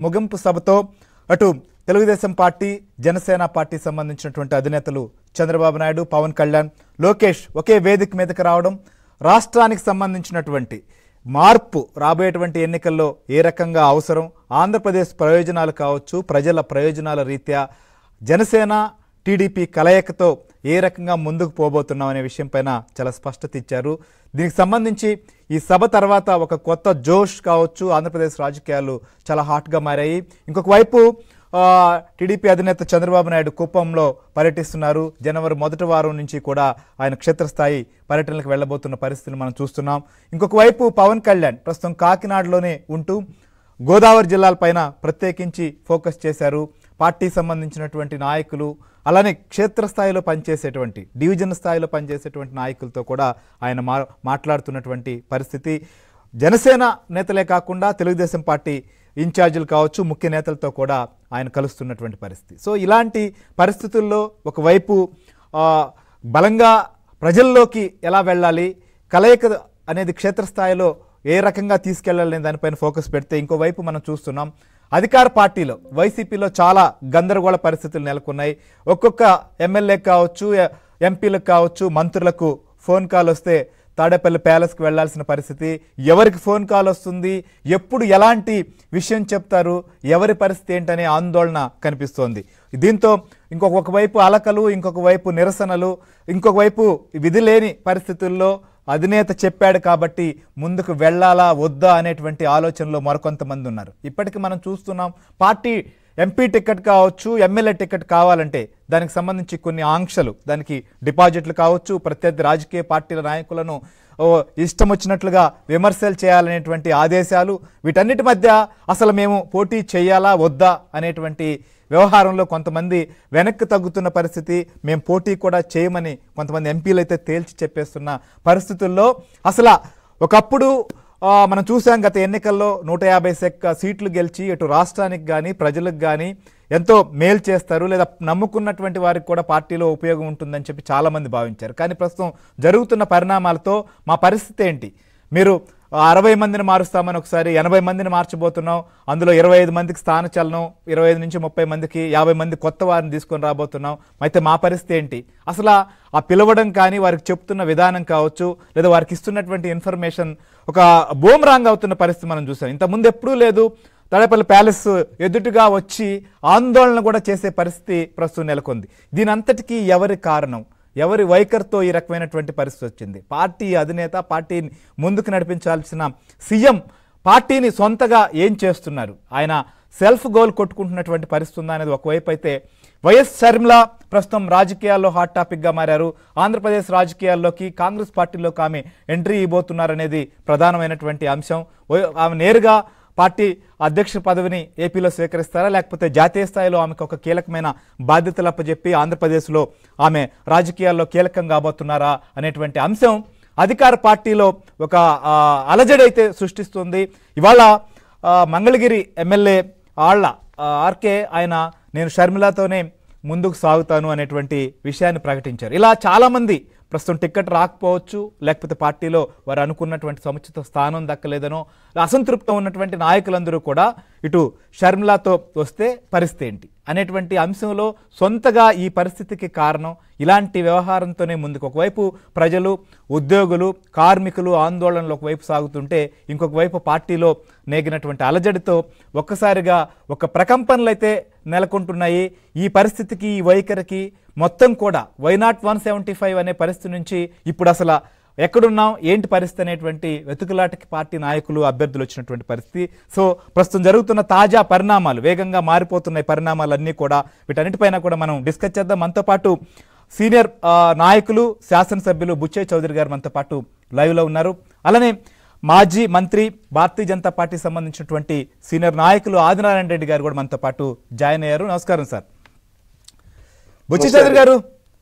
ముగింపు సభతో అటు Telugu Desam party Janasena party సంబంధించినటువంటి అధినేతలు చంద్రబాబు నాయుడు పవన్ కళ్యాణ్ లోకేష్ ఒకే వేదిక మీదకి రావడం రాష్ట్రానికి సంబంధించినటువంటి మార్పు రాబోయేటువంటి ఎన్నికల్లో ఏ రకంగా అవసరం ఆంధ్రప్రదేశ్ ప్రయోజనాలు కావచ్చు ప్రజల ప్రయోజనాల రీత్యా జనసేన టీడీపీ కలయికతో ఏ రకంగా ముందుకు పోబోతున్నాం అనే విషయంపైన చాలా స్పష్టత ఇచ్చారు. దీనికి సంబంధించి ఈ సభ తర్వాత ఒక కొత్త జోష్ కావచ్చు ఆంధ్రప్రదేశ్ రాజకీయాలు చాలా హాట్గా మారాయి. ఇంకొక వైపు టీడీపీ అధినేత చంద్రబాబు నాయుడు కుప్పంలో పర్యటిస్తున్నారు. జనవరి మొదటి వారం నుంచి కూడా ఆయన క్షేత్రస్థాయి పర్యటనలకు వెళ్ళబోతున్న పరిస్థితిని మనం చూస్తున్నాం. ఇంకొక వైపు పవన్ కళ్యాణ్ ప్రస్తుతం కాకినాడలోనే ఉంటూ గోదావరి జిల్లాలపైన ప్రత్యేకించి ఫోకస్ చేశారు. పార్టీ సంబంధించినటువంటి నాయకులు అలానే క్షేత్రస్థాయిలో పనిచేసేటువంటి డివిజన్ స్థాయిలో పనిచేసేటువంటి నాయకులతో కూడా ఆయన మాట్లాడుతున్నటువంటి పరిస్థితి. జనసేన నేతలే కాకుండా తెలుగుదేశం పార్టీ ఇన్ఛార్జీలు కావచ్చు ముఖ్య నేతలతో కూడా ఆయన కలుస్తున్నటువంటి పరిస్థితి. సో ఇలాంటి పరిస్థితుల్లో ఒకవైపు బలంగా ప్రజల్లోకి ఎలా వెళ్ళాలి కలయిక అనేది క్షేత్రస్థాయిలో ఏ రకంగా తీసుకెళ్లాలనే దానిపైన ఫోకస్ పెడితే ఇంకోవైపు మనం చూస్తున్నాం అధికార పార్టీలో వైసీపీలో చాలా గందరగోళ పరిస్థితులు నెలకొన్నాయి. ఒక్కొక్క ఎమ్మెల్యే కావచ్చు ఎంపీలకు కావచ్చు మంత్రులకు ఫోన్ కాల్ వస్తే తాడేపల్లి ప్యాలెస్కి వెళ్లాల్సిన పరిస్థితి. ఎవరికి ఫోన్ కాల్ వస్తుంది ఎప్పుడు ఎలాంటి విషయం చెప్తారు ఎవరి పరిస్థితి ఏంటనే ఆందోళన కనిపిస్తోంది. దీంతో ఇంకొక వైపు అలకలు ఇంకొక వైపు నిరసనలు ఇంకొక వైపు విధి లేని పరిస్థితుల్లో అధినేత చెప్పాడు కాబట్టి ముందుకు వెళ్ళాలా వద్దా అనేటువంటి ఆలోచనలో మరికొంతమంది ఉన్నారు. ఇప్పటికీ మనం చూస్తున్నాం పార్టీ ఎంపీ టికెట్ కావచ్చు ఎమ్మెల్యే టికెట్ కావాలంటే దానికి సంబంధించి కొన్ని ఆంక్షలు దానికి డిపాజిట్లు కావచ్చు ప్రత్యర్థి రాజకీయ పార్టీల నాయకులను ఇష్టం వచ్చినట్లుగా విమర్శలు చేయాలనేటువంటి ఆదేశాలు వీటన్నిటి మధ్య అసలు మేము పోటీ చేయాలా వద్దా అనేటువంటి వ్యవహారంలో కొంతమంది వెనక్కి తగ్గుతున్న పరిస్థితి. మేము పోటీ కూడా చేయమని కొంతమంది ఎంపీలు అయితే తేల్చి చెప్పేస్తున్న పరిస్థితుల్లో అసలు ఒకప్పుడు మనం చూసాం గత ఎన్నికల్లో 150 సీట్లు గెలిచి ఇటు రాష్ట్రానికి కానీ ప్రజలకు కానీ ఎంతో మేలు చేస్తారు లేదా నమ్ముకున్నటువంటి వారికి కూడా పార్టీలో ఉపయోగం ఉంటుందని చెప్పి చాలామంది భావించారు. కానీ ప్రస్తుతం జరుగుతున్న పరిణామాలతో మా పరిస్థితి ఏంటి మీరు 60 మందిని మారుస్తామని ఒకసారి 80 మందిని మార్చబోతున్నాం అందులో 25 మందికి స్థానచలనం 25 నుంచి 30 మందికి 50 మంది కొత్త వారిని తీసుకొని రాబోతున్నాం. అయితే మా పరిస్థితి ఏంటి అసలు ఆ పిలవడం కానీ వారికి చెప్తున్న విధానం కావచ్చు లేదా వారికి ఇస్తున్నటువంటి ఇన్ఫర్మేషన్ ఒక బూమరాంగ్ అవుతున్న పరిస్థితి మనం చూసాం. ఇంతకుముందు ఎప్పుడూ లేదు. తాడేపల్లి ప్యాలెస్ ఎదుటిగా వచ్చి ఆందోళన కూడా చేసే పరిస్థితి ప్రస్తుతం నెలకొంది. దీని అంతటికీ ఎవరి కారణం ఎవరి వైఖరితో ఈ రకమైనటువంటి పరిస్థితి వచ్చింది? పార్టీ అధినేత పార్టీని ముందుకు నడిపించాల్సిన సీఎం పార్టీని సొంతగా ఏం చేస్తున్నారు? ఆయన సెల్ఫ్ గోల్ కొట్టుకుంటున్నటువంటి పరిస్థితి ఉందా అనేది ఒకవైపు అయితే వైఎస్ షర్మిల ప్రస్తుతం రాజకీయాల్లో హాట్ టాపిక్గా మారారు. ఆంధ్రప్రదేశ్ రాజకీయాల్లోకి కాంగ్రెస్ పార్టీలోకి ఆమె ఎంట్రీ ఇవ్వబోతున్నారనేది ప్రధానమైనటువంటి అంశం. ఆమె నేరుగా పార్టీ అధ్యక్ష పదవిని ఏపీలో స్వీకరిస్తారా లేకపోతే జాతీయ స్థాయిలో ఆమెకు ఒక కీలకమైన బాధ్యతలు అప్పచెప్పి ఆంధ్రప్రదేశ్లో ఆమె రాజకీయాల్లో కీలకం కాబోతున్నారా అనేటువంటి అంశం అధికార పార్టీలో ఒక అలజడైతే సృష్టిస్తుంది. ఇవాళ మంగళగిరి ఎమ్మెల్యే ఆర్కే ఆయన నేను షర్మిలతోనే ముందుకు సాగుతాను అనేటువంటి విషయాన్ని ప్రకటించారు. ఇలా చాలామంది ప్రస్తుతం టికెట్ రాకపోవచ్చు లేకపోతే పార్టీలో వారు అనుకున్నటువంటి సముచిత స్థానం దక్కలేదనో అసంతృప్తం ఉన్నటువంటి నాయకులందరూ కూడా ఇటు షర్మిలతో వస్తే పరిస్థితి ఏంటి అనేటువంటి అంశంలో సొంతగా ఈ పరిస్థితికి కారణం ఇలాంటి వ్యవహారంతోనే ముందుకు ఒకవైపు ప్రజలు ఉద్యోగులు కార్మికులు ఆందోళనలు ఒకవైపు సాగుతుంటే ఇంకొక వైపు పార్టీలో నేగినటువంటి అలజడితో ఒక్కసారిగా ఒక ప్రకంపనలు అయితే నెలకొంటున్నాయి. ఈ పరిస్థితికి ఈ వైఖరికి మొత్తం కూడా వైనాట్ 175 అనే పరిస్థితి నుంచి ఇప్పుడు అసలు ఎక్కడున్నాం ఏంటి పరిస్థితి అనేటువంటి వెతుకులాటకి పార్టీ నాయకులు అభ్యర్థులు వచ్చినటువంటి పరిస్థితి. సో ప్రస్తుతం జరుగుతున్న తాజా పరిణామాలు వేగంగా మారిపోతున్న పరిణామాలన్నీ కూడా వీటన్నిటిపైన కూడా మనం డిస్కస్ చేద్దాం. మనతో పాటు సీనియర్ నాయకులు శాసనసభ్యులు బుచ్చయ్య చౌదరి గారు మనతో పాటు లైవ్లో ఉన్నారు. అలానే మాజీ మంత్రి భారతీయ జనతా పార్టీ సంబంధించినటువంటి సీనియర్ నాయకులు ఆదినారాయణ రెడ్డి గారు కూడా మనతో పాటు జాయిన్ అయ్యారు. నమస్కారం సార్. బుచ్చయ్య చౌదరి గారు